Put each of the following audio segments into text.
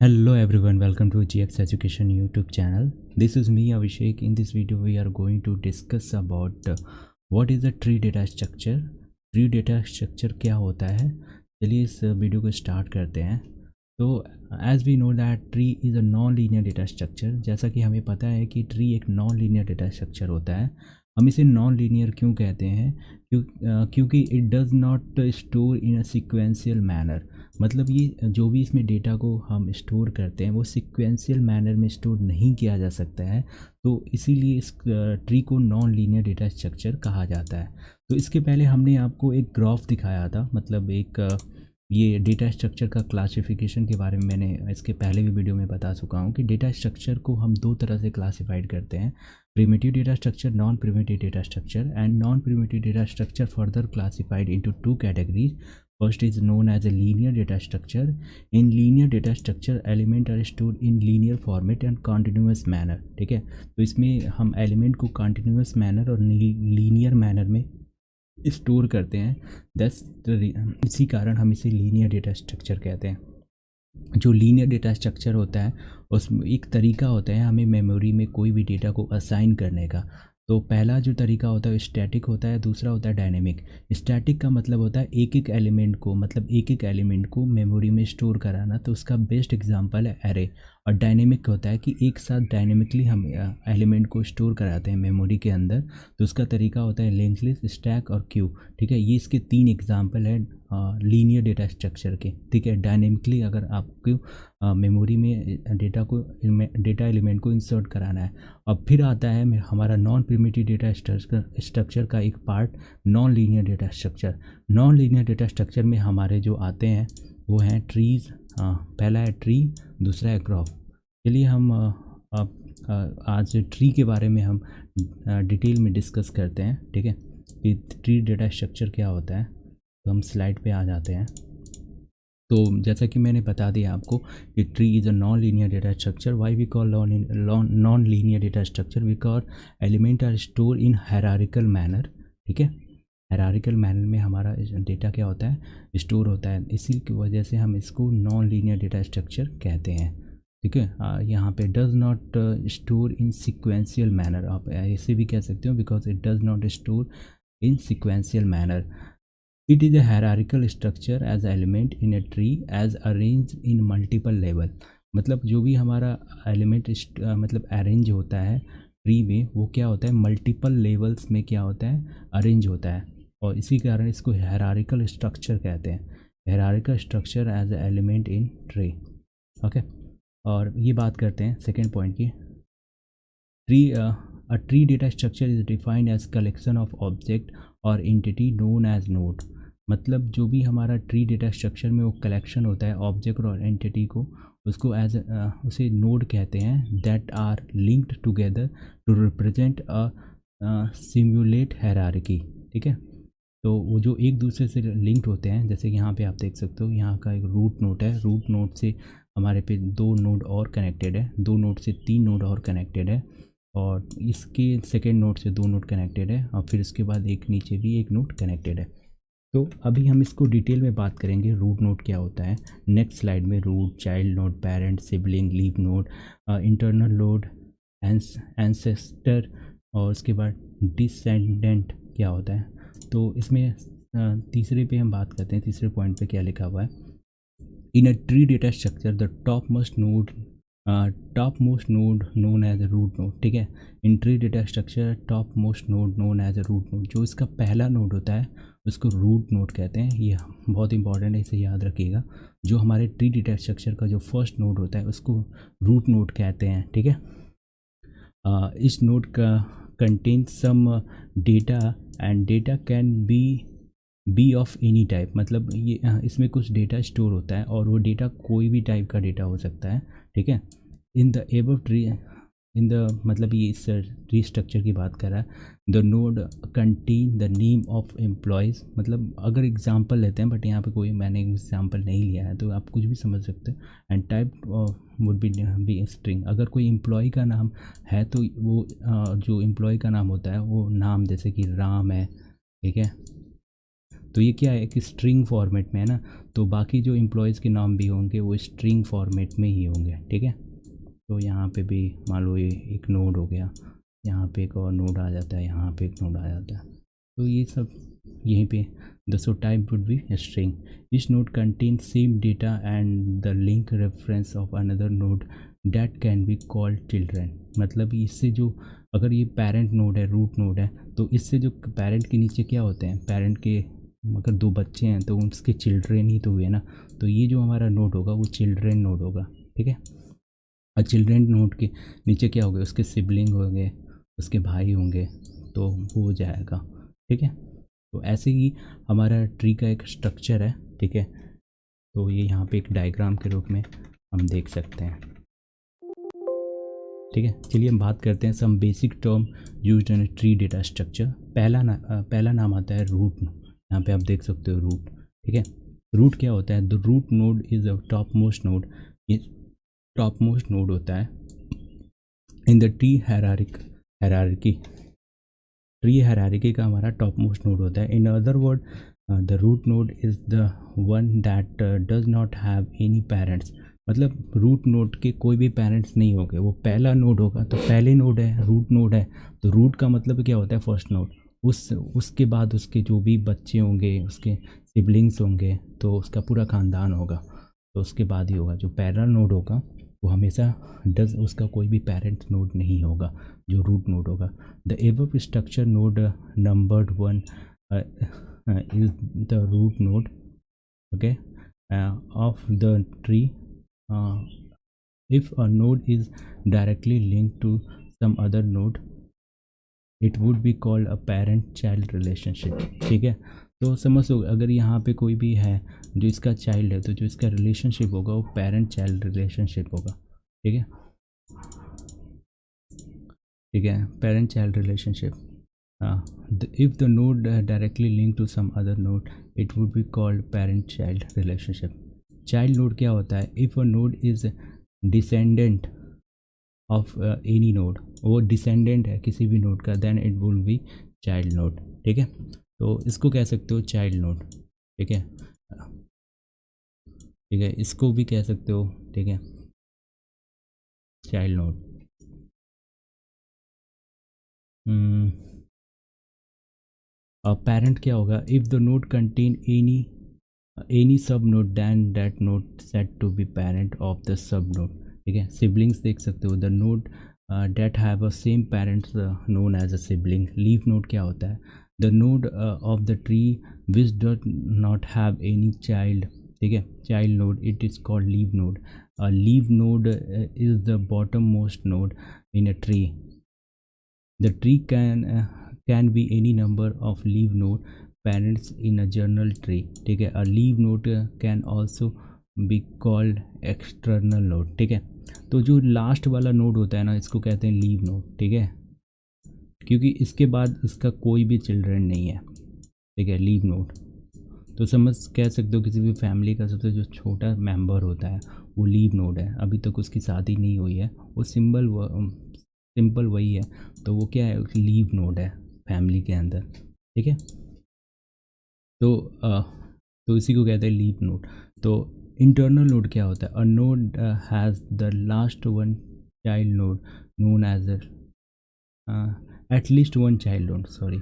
Hello everyone, welcome to GX Education YouTube channel. This is me Abhishek. In this video we are going to discuss about what is a tree data structure. Tree data structure क्या होता है, चलिए इस video को start करते हैं. तो as we know that tree is a non linear data structure. जैसा कि हमें पता है कि ट्री एक नॉन लीनियर डेटा स्ट्रक्चर होता है. हम इसे नॉन लीनियर क्यों कहते हैं? क्योंकि it does not store in a sequential manner. मतलब ये जो भी इसमें डेटा को हम स्टोर करते हैं वो सिक्वेंशियल मैनर में स्टोर नहीं किया जा सकता है. तो इसीलिए इस ट्री को नॉन लीनियर डेटा स्ट्रक्चर कहा जाता है. तो इसके पहले हमने आपको एक ग्राफ दिखाया था, मतलब एक ये डेटा स्ट्रक्चर का क्लासिफिकेशन के बारे में मैंने इसके पहले भी वीडियो में बता चुका हूँ कि डेटा स्ट्रक्चर को हम दो तरह से क्लासिफाइड करते हैं: primitive data structure, non primitive data structure. And non primitive data structure further classified into two categories. First is known as a linear data structure. In linear data structure, element are stored in linear format and continuous manner. ठीक है, तो इसमें हम element को continuous manner और linear manner में store करते हैं. इसी कारण हम इसे लीनियर डेटा स्ट्रक्चर कहते हैं. जो लीनियर डेटा स्ट्रक्चर होता है उसमें एक तरीका होता है हमें मेमोरी में कोई भी डेटा को असाइन करने का. तो पहला जो तरीका होता है स्टैटिक होता है, दूसरा होता है डायनेमिक. स्टैटिक का मतलब होता है एक एक एलिमेंट को मेमोरी में स्टोर कराना. तो उसका बेस्ट एग्जांपल है एरे. और डायनेमिक होता है कि एक साथ डायनेमिकली हम एलिमेंट को स्टोर कराते हैं मेमोरी के अंदर. तो उसका तरीका होता है लिंक्ड लिस्ट, स्टैक और क्यू. ठीक है, ये इसके तीन एग्जांपल है लीनियर डेटा स्ट्रक्चर के. ठीक है, डायनेमिकली अगर आपको मेमोरी में डेटा एलिमेंट को इंसर्ट कराना है. अब फिर आता है हमारा नॉन प्रिमिटिव डेटा स्ट्रक्चर का एक part, non linear data structure. Non linear data structure में हमारे जो आते हैं वो हैं ट्रीज़. पहला है ट्री, दूसरा है ग्राफ. चलिए हम आज ट्री के बारे में हम डिटेल में डिस्कस करते हैं. ठीक है, कि ट्री डेटा स्ट्रक्चर क्या होता है. तो हम स्लाइड पे आ जाते हैं. तो जैसा कि मैंने बता दिया आपको कि tree is a non linear data structure. Why we call non linear data structure? Because element are store in hierarchical manner. ठीक है, हायरार्किकल मैनर में हमारा डेटा क्या होता है, स्टोर होता है. इसी की वजह से हम इसको नॉन लीनियर डेटा स्ट्रक्चर कहते हैं. ठीक है, यहाँ पे does not store in sequential manner आप ऐसे भी कह सकते हो, because it does not store in sequential manner. It is a hierarchical structure as element in a tree as arranged in multiple level. मतलब जो भी हमारा एलिमेंट मतलब अरेंज होता है ट्री में वो क्या होता है, मल्टीपल लेवल्स में क्या होता है, अरेंज होता है. और इसी कारण इसको हायरार्किकल स्ट्रक्चर कहते हैं. Hierarchical structure as a element in tree. Okay, और ये बात करते हैं सेकेंड पॉइंट की. A tree data structure is defined as collection of object और entity known as node. मतलब जो भी हमारा ट्री डेटा स्ट्रक्चर में वो कलेक्शन होता है ऑब्जेक्ट और एंटिटी को, उसको उसे नोड कहते हैं. That are linked together to represent a simulate hierarchy. ठीक है, तो वो जो एक दूसरे से लिंक्ड होते हैं, जैसे कि यहाँ पे आप देख सकते हो यहाँ का एक रूट नोड है. रूट नोड से हमारे पे दो नोड और कनेक्टेड है, दो नोड से तीन नोड और कनेक्टेड है, और इसके सेकेंड नोड से दो नोड कनेक्टेड है, और फिर इसके बाद एक नीचे भी एक नोड कनेक्टेड है. तो अभी हम इसको डिटेल में बात करेंगे रूट नोड क्या होता है. नेक्स्ट स्लाइड में root, child node, parent, sibling, leaf node, internal node, ancestor, और उसके बाद डिसेंडेंट क्या होता है. तो इसमें तीसरे पे हम बात करते हैं. तीसरे पॉइंट पे क्या लिखा हुआ है, in a tree data structure the top most node known as a root node. ठीक है, in tree data structure top most node known as a root node. जो इसका पहला नोड होता है उसको रूट नोड कहते हैं. ये बहुत इंपॉर्टेंट है, इसे याद रखिएगा. जो हमारे ट्री डेटा स्ट्रक्चर का जो फर्स्ट नोड होता है उसको रूट नोड कहते हैं. ठीक है, इस नोड का contain some data and data can be of any type. मतलब ये इसमें कुछ डेटा स्टोर होता है और वो डेटा कोई भी टाइप का डेटा हो सकता है. ठीक है, इन द एबव ट्री मतलब ये इस ट्री स्ट्रक्चर की बात कर रहा है. The node contain the name of employees. मतलब अगर एग्जांपल लेते हैं, बट यहाँ पे कोई मैंने एग्जांपल नहीं लिया है तो आप कुछ भी समझ सकते हो. And type would be string. अगर कोई एम्प्लॉय का नाम है तो वो जो एम्प्लॉय का नाम होता है वो नाम जैसे कि राम है. ठीक है, तो ये क्या है, एक स्ट्रिंग फॉर्मेट में है ना. तो बाकी जो एम्प्लॉयज़ के नाम भी होंगे वो स्ट्रिंग फॉर्मेट में ही होंगे, ठीक है। तो यहाँ पे भी मान लो ये एक नोड हो गया, यहाँ पे एक और नोड आ जाता है, यहाँ पे एक नोड आ जाता है, तो ये सब यहीं पे the so type would be string. इस node contain same data and the link reference of another node that can be called children. मतलब इससे जो अगर ये पेरेंट नोड है, रूट नोड है, तो इससे जो पेरेंट के नीचे क्या होते हैं, पेरेंट के अगर दो बच्चे हैं तो उसके चिल्ड्रेन ही तो हुए ना, तो ये जो हमारा नोड होगा वो चिल्ड्रेन नोड होगा, ठीक है। और चिल्ड्रेन नोड के नीचे क्या होगा, उसके सिबलिंग होंगे, उसके भाई होंगे, तो वो हो जाएगा, ठीक है। तो ऐसे ही हमारा ट्री का एक स्ट्रक्चर है, ठीक है। तो ये यहाँ पे एक डायग्राम के रूप में हम देख सकते हैं, ठीक है। चलिए हम बात करते हैं some basic term used in tree data structure. पहला नाम आता है रूट। यहाँ पे आप देख सकते हो रूट, ठीक है। रूट क्या होता है, the root node is a top most node. ये टॉप मोस्ट नोड होता है in the tree hierarchy. Tree hierarchy का हमारा टॉप मोस्ट नोड होता है। In other word the root node is the one that does not have any parents. मतलब root node के कोई भी पेरेंट्स नहीं होंगे, वो पहला नोड होगा, तो पहले नोड है, रूट नोड है, तो रूट का मतलब क्या होता है, फर्स्ट नोड। उसके बाद उसके जो भी बच्चे होंगे, उसके सिबलिंग्स होंगे, तो उसका पूरा ख़ानदान होगा, तो उसके बाद ही होगा। जो पैरल नोड होगा वो हमेशा उसका कोई भी पेरेंट नोड नहीं होगा, जो रूट नोड होगा। The above structure node numbered one is the root node, okay, of the tree. If a node is directly linked to some other node, it would be called a parent child relationship, ठीक है। तो समझ लो अगर यहाँ पे कोई भी है जो इसका चाइल्ड है, तो जो इसका रिलेशनशिप होगा वो पेरेंट चाइल्ड रिलेशनशिप होगा, ठीक है, ठीक है, parent child relationship. If the node directly link to some other node, it would be called parent child relationship. Child node क्या होता है, if a node is descendant of any node, वो descendant है किसी भी नोड का, then it will be child node, ठीक है। तो इसको कह सकते हो चाइल्ड नोड, ठीक है, ठीक है, इसको भी कह सकते हो, ठीक है, चाइल्ड नोड। पेरेंट क्या होगा, if the node contain any sub node then that node set to be parent of the sub node, ठीक है। सिबलिंग्स देख सकते हो, the node that have a same parents known as a sibling. Leaf node क्या होता है, the node of the tree which does not have any child, ठीक है, child node, it is called leaf node. Leaf node is the bottom most node in a tree. The tree can be any number of leaf node parents in a general tree, ठीक है। A leaf node can also be called external node, ठीक है। तो जो last वाला node होता है ना, इसको कहते हैं लीव नोड, ठीक है, क्योंकि इसके बाद इसका कोई भी चिल्ड्रन नहीं है, ठीक है, लीव नोड। तो समझ कह सकते हो किसी भी फैमिली का सबसे जो छोटा मेंबर होता है वो लीव नोड है, अभी तक उसकी शादी नहीं हुई है, वो सिंपल वही है, तो वो क्या है, लीव नोड है फैमिली के अंदर, ठीक है। तो तो इसी को कहते हैं लीव नोड। तो इंटरनल नोड क्या होता है, a node has the last one child node known as at least one child node, sorry.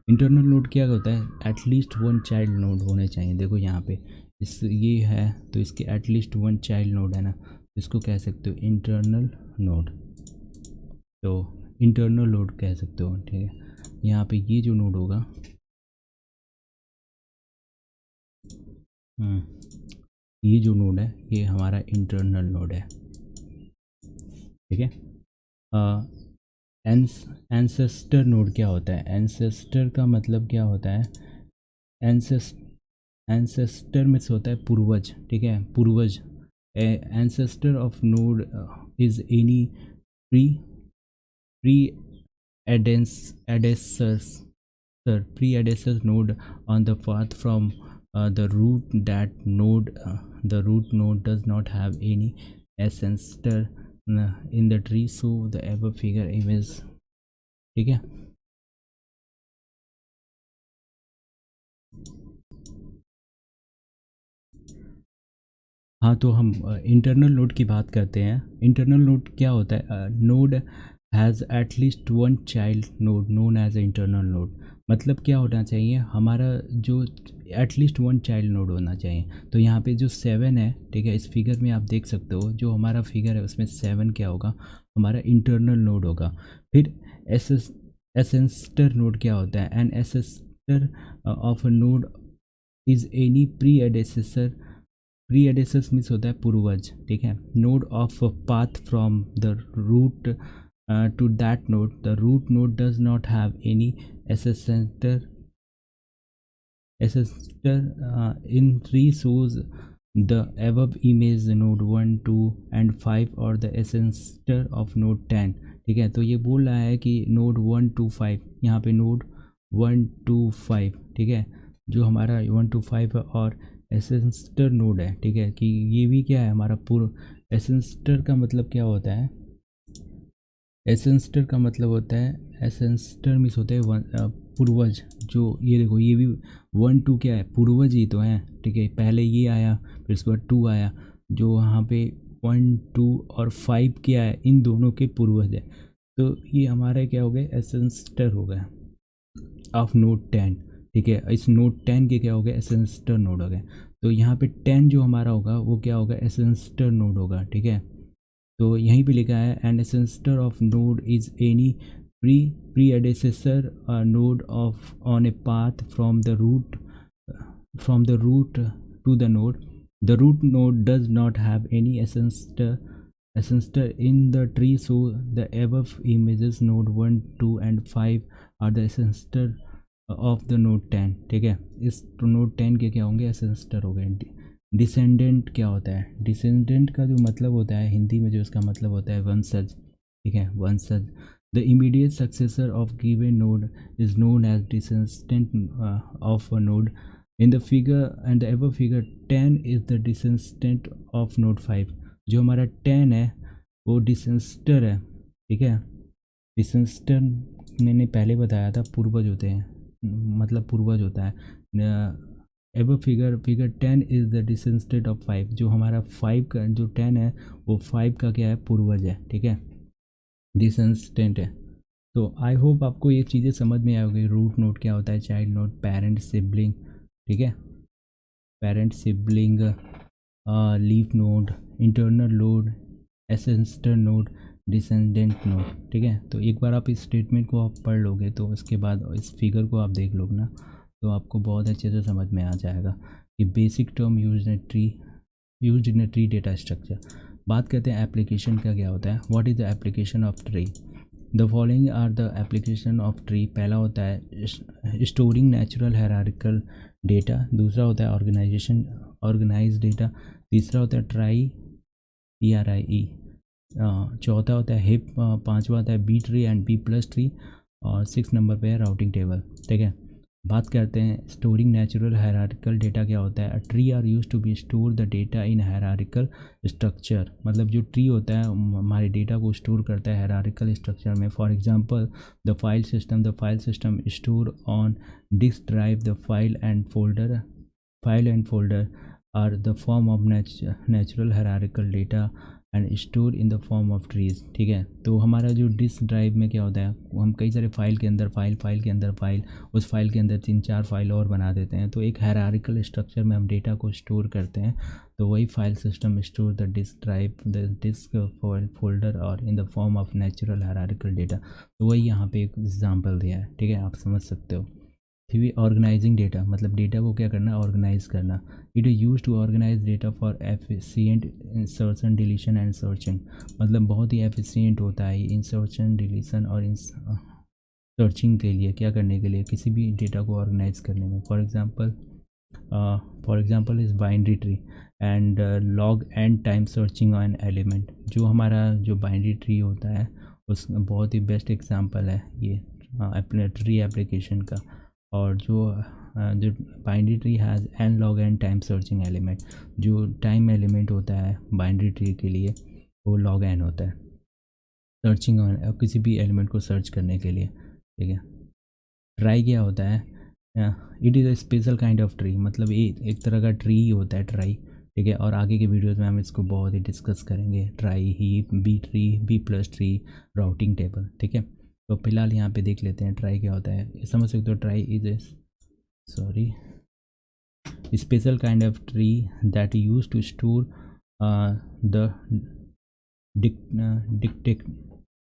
Internal node क्या होता है, एटलीस्ट वन चाइल्ड नोड होने चाहिए। देखो यहाँ पे इस ये है, तो इसके एटलीस्ट वन चाइल्ड नोड है ना, इसको कह सकते हो इंटरनल नोड। तो इंटरनल नोड कह सकते हो, ठीक है। यहाँ पे ये जो नोड होगा, ये जो नोड है ये हमारा इंटरनल नोड है, ठीक है। एंसेस्टर नोड क्या होता है, एंसेस्टर का मतलब क्या होता है, एंसेस्टर में से होता है पूर्वज, ठीक है, पूर्वज। Ancestor of node is any pre pre predecessor node on the path from the root. The root node does not have any ancestor in the tree, so the above figure image, ठीक है। हाँ, तो हम internal node की बात करते हैं। Internal node क्या होता है? Node has at least one child node known as a internal node. मतलब क्या होना चाहिए? हमारा जो at least one child node होना चाहिए। तो यहाँ पे जो 7 है, ठीक है, इस फिगर में आप देख सकते हो, जो हमारा फिगर है उसमें 7 क्या होगा? हमारा इंटरनल नोड होगा। फिर एसेंस्टर नोड क्या होता है? An ancestor of a node is any predecessor means होता है पूर्वज, ठीक है। Node of path from the root to that node, the root node does not have any ancestor in tree shows the above image node 1 2 and 5 or the ancestor of node 10, ठीक है। तो ये बोल रहा है कि नोड 1 2 5, यहाँ पे नोड 1 2 5, ठीक है, जो हमारा 1 2 5 है और एसेंस्टर नोड है, ठीक है, कि ये भी क्या है हमारा पूर्व। एसेंस्टर का मतलब क्या होता है? एसेंस्टर का मतलब होता है, एसेंस्टर मीन्स होता है पूर्वज। जो ये देखो, ये भी 1 2 क्या है? पूर्वज ही तो है, ठीक है। पहले ये आया, फिर उसके बाद 2 आया, जो वहाँ पे 1 2 और 5 क्या है? इन दोनों के पूर्वज है। तो ये हमारा क्या हो गया? एसेंस्टर हो गया ऑफ नोड 10, ठीक है। इस नोड 10 के क्या हो गया? एसेंस्टर नोड हो गए। तो यहाँ पे 10 जो हमारा होगा वो क्या होगा? एसेंस्टर नोड होगा, ठीक है। तो यहीं पे लिखा है an ancestor of node is any predecessor node of on a path from the root to the node, the root node does not have any ancestor in the tree, so the above images node 1 2 and 5 are the ancestor of the node 10, ठीक है। इस node 10 के क्या होंगे? ancestor हो गए। Descendant क्या होता है? डिसेंडेंट का जो मतलब होता है हिंदी में, जो इसका मतलब होता है वंशज, ठीक है, वंशज। The immediate successor of given node is known as descendant of a node in the figure and the above figure 10 is the descendant of node 5। जो हमारा 10 है वो डिसेंस्टर है, ठीक है। डिसेंस्टर मैंने पहले बताया था पूर्वज होते हैं, मतलब पूर्वज होता है। एब फिगर 10 इज़ द डिसेंस्टेड ऑफ 5। जो हमारा 5 का जो 10 है वो 5 का क्या है? पूर्वज है, ठीक है, डिसेंस्टेंट है। तो आई होप आपको ये चीज़ें समझ में आएगी। रूट नोड क्या होता है, चाइल्ड नोड, पेरेंट सिबलिंग, ठीक है, parent sibling, leaf node, internal node, ancestor node, descendant node, ठीक है। तो एक बार आप इस स्टेटमेंट को आप पढ़ लोगे तो उसके बाद इस फिगर को आप देख लोगे ना, तो आपको बहुत अच्छे से समझ में आ जाएगा कि basic term used in tree data structure. बात करते हैं एप्लीकेशन का क्या होता है। What is the application of tree? The following are the application of tree. पहला होता है स्टोरिंग नेचुरल हायरार्किकल डेटा, दूसरा होता है ऑर्गेनाइज डेटा, तीसरा होता है TRIE, चौथा होता है हिप, पांचवा होता है B tree and B plus tree, और 6 नंबर पे है राउटिंग टेबल, ठीक है। बात करते हैं स्टोरिंग नेचुरल हायरार्किकल डेटा क्या होता है। Tree are use to be store the data in hierarchical structure. मतलब जो ट्री होता है हमारे डेटा को स्टोर करता है हायरार्किकल स्ट्रक्चर में। For example the file system store on disk drive the file and folder are the form of natural hierarchical data and store in the form of trees, ठीक है। तो हमारा जो disk drive में क्या होता है, हम कई सारे फाइल के अंदर फाइल, उस फाइल के अंदर 3 4 फाइल और बना देते हैं। तो एक हायरार्किकल स्ट्रक्चर में हम डेटा को स्टोर करते हैं। तो वही file system store the disk drive the disk folder और in the form of natural hierarchical data. तो वही यहाँ पे एक एग्जाम्पल दिया है, ठीक है, आप समझ सकते हो। फिर भी ऑर्गेनाइजिंग डेटा, मतलब डेटा को क्या करना, ऑर्गेनाइज करना। It is use to organize data for efficient insertion deletion and searching. मतलब बहुत ही एफिशिएंट होता है इंसर्शन डिलीशन और सर्चिंग के लिए, क्या करने के लिए, किसी भी डेटा को ऑर्गेनाइज करने में। For example is binary tree and log and time searching on element. जो हमारा जो बाइनरी ट्री होता है उस बहुत ही बेस्ट एग्जांपल है ये अपने ट्री एप्लीकेशन का। और जो binary tree has an log and time searching element. जो टाइम एलिमेंट होता है बाइनरी ट्री के लिए वो लॉग एन होता है, सर्चिंग ऑन किसी भी एलिमेंट को सर्च करने के लिए, ठीक है। ट्राई क्या होता है? It is a special kind of tree. मतलब ये एक तरह का ट्री ही होता है ट्राई, ठीक है। और आगे के वीडियोस में हम इसको बहुत ही डिस्कस करेंगे, trie, heap, B tree, B plus tree, routing table, ठीक है। तो फिलहाल यहाँ पे देख लेते हैं ट्राई क्या होता है। समझ सकते हो try is a special kind of tree that used to store the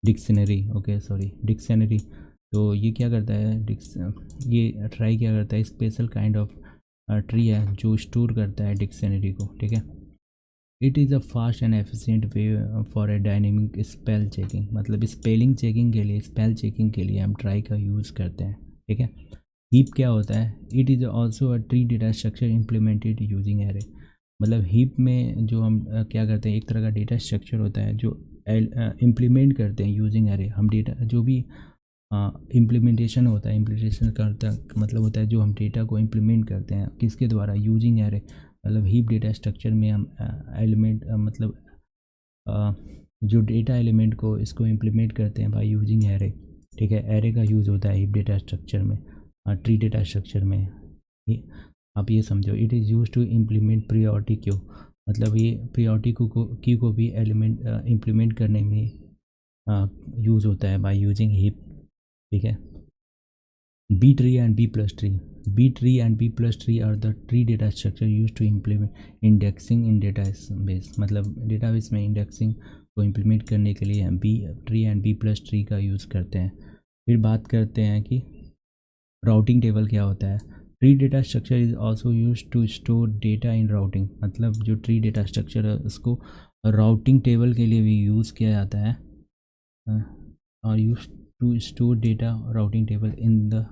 dictionary, okay sorry, dictionary. तो ये क्या करता है, ये ट्राई क्या करता है, स्पेशल काइंड ऑफ ट्री है जो स्टोर करता है डिक्शनरी को, ठीक है। It is a fast and efficient way for a dynamic spell checking, मतलब स्पेलिंग चेकिंग के लिए, स्पेल चेकिंग के लिए हम ट्राई का यूज़ करते हैं, ठीक है। हीप क्या होता है, it is also a tree data structure implemented using array. मतलब हीप में जो हम क्या करते हैं, एक तरह का डेटा स्ट्रक्चर होता है जो इम्प्लीमेंट करते हैं यूजिंग एरे। हम डेटा जो भी इम्प्लीमेंटेशन होता है, इम्प्लीमेंटेशन करता मतलब होता है जो हम डेटा को इम्प्लीमेंट करते हैं किसके द्वारा, यूजिंग एरे। मतलब हीप डेटा स्ट्रक्चर में हम एलिमेंट मतलब जो डेटा एलिमेंट को इसको इम्प्लीमेंट करते हैं बाय यूजिंग एरे, ठीक है। एरे का यूज़ होता है हीप डेटा स्ट्रक्चर में, ट्री डेटा स्ट्रक्चर में। आप ये समझो, it is use to implement priority queue, मतलब ये प्रियोरिटी क्यू को भी एलिमेंट इम्प्लीमेंट करने में यूज़ होता है बाय यूजिंग हीप, ठीक है। B tree and B plus tree, B tree and B plus tree are the tree data structure use to implement indexing in data base, मतलब database में indexing को implement करने के लिए हम B tree and B plus tree का use करते हैं। फिर बात करते हैं कि राउटिंग टेबल क्या होता है। Tree data structure is also use to store data in routing, मतलब जो ट्री डेटा स्ट्रक्चर है उसको राउटिंग टेबल के लिए भी यूज़ किया जाता है, और use to store data routing table in the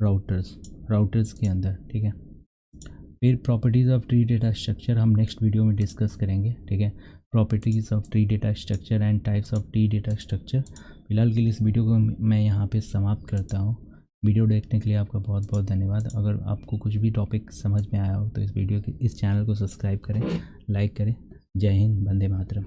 routers के अंदर, ठीक है। फिर properties of tree data structure हम नेक्स्ट वीडियो में डिस्कस करेंगे, ठीक है। Properties of tree data structure and types of tree data structure. फिलहाल के लिए इस वीडियो को मैं यहाँ पे समाप्त करता हूँ। वीडियो देखने के लिए आपका बहुत बहुत धन्यवाद। अगर आपको कुछ भी टॉपिक समझ में आया हो तो इस चैनल को सब्सक्राइब करें, लाइक करें। जय हिंद, वंदे मातरम।